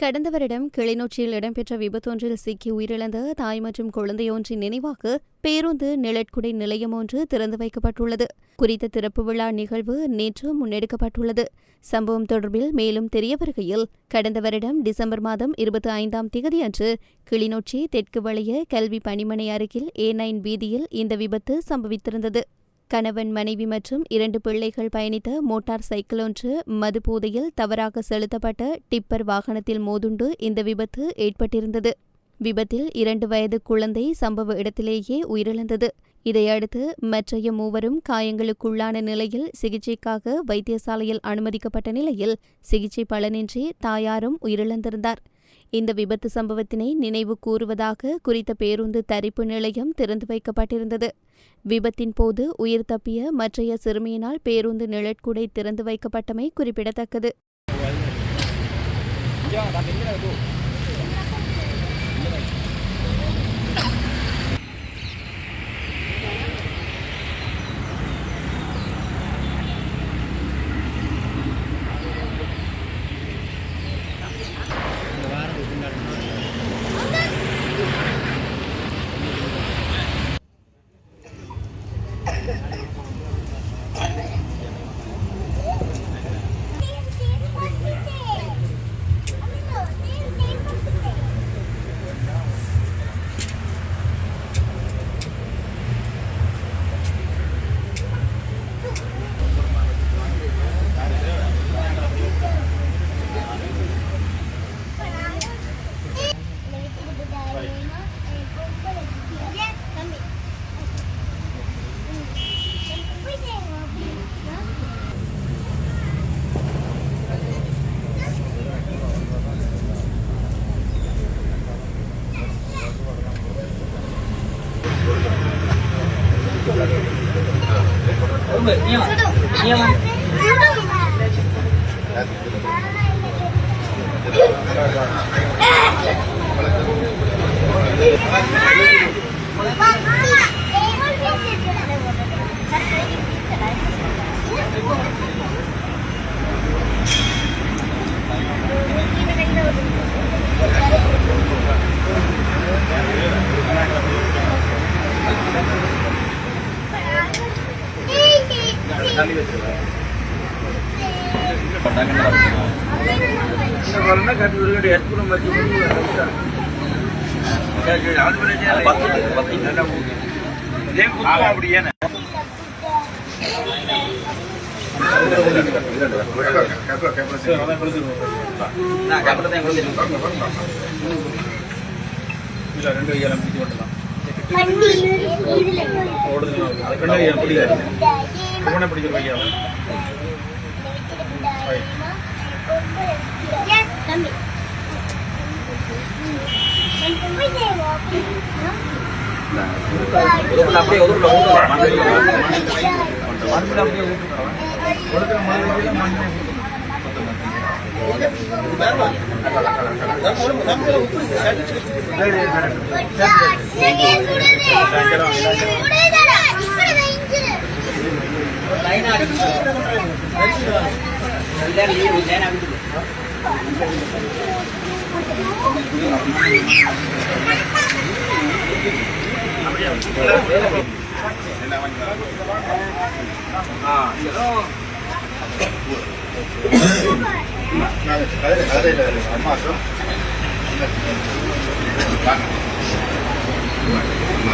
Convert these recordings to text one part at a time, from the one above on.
கடந்த வருடம் கிளிநொச்சியில் இடம்பெற்ற விபத்தொன்றில் சிக்கி உயிரிழந்த தாய் மற்றும் குழந்தையொன்றின் நினைவாக பேருந்து நிழற்குடை நிலையம் ஒன்று திறந்து வைக்கப்பட்டுள்ளது. குறித்த திறப்பு விழா நிகழ்வு நேற்று முன்னெடுக்கப்பட்டுள்ளது. சம்பவம் தொடர்பில் மேலும் தெரியவருகையில், கடந்த வருடம் டிசம்பர் மாதம் 25ஆம் திகதியன்று கிளிநொச்சி தெற்கு வலய கல்வி பணிமனை அருகில் A9 வீதியில் இந்த விபத்து சம்பவித்திருந்தது. கணவன், மனைவி மற்றும் 2 பிள்ளைகள் பயணித்த மோட்டார் சைக்கிள் ஒன்று மதுபோதையில் தவறாக செலுத்தப்பட்ட டிப்பர் வாகனத்தில் மோதுண்டு இந்த விபத்து ஏற்பட்டிருந்தது. விபத்தில் 2 வயது குழந்தை சம்பவ இடத்திலேயே உயிரிழந்தது. இதையடுத்து மற்றைய மூவரும் காயங்களுக்குள்ளான நிலையில் சிகிச்சைக்காக வைத்தியசாலையில் அனுமதிக்கப்பட்ட நிலையில் சிகிச்சை பலனின்றி தாயாரும் உயிரிழந்திருந்தார். இந்த விபத்து சம்பவத்தினை நினைவு கூறுவதாக குறித்த பேருந்து தரிப்பு நிலையம் திறந்து வைக்கப்பட்டிருந்தது. விபத்தின் போது உயிர் தப்பிய மற்றைய சிறுமியினால் பேருந்து நிழற்குடை திறந்து வைக்கப்பட்டமை குறிப்பிடத்தக்கது.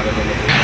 Ada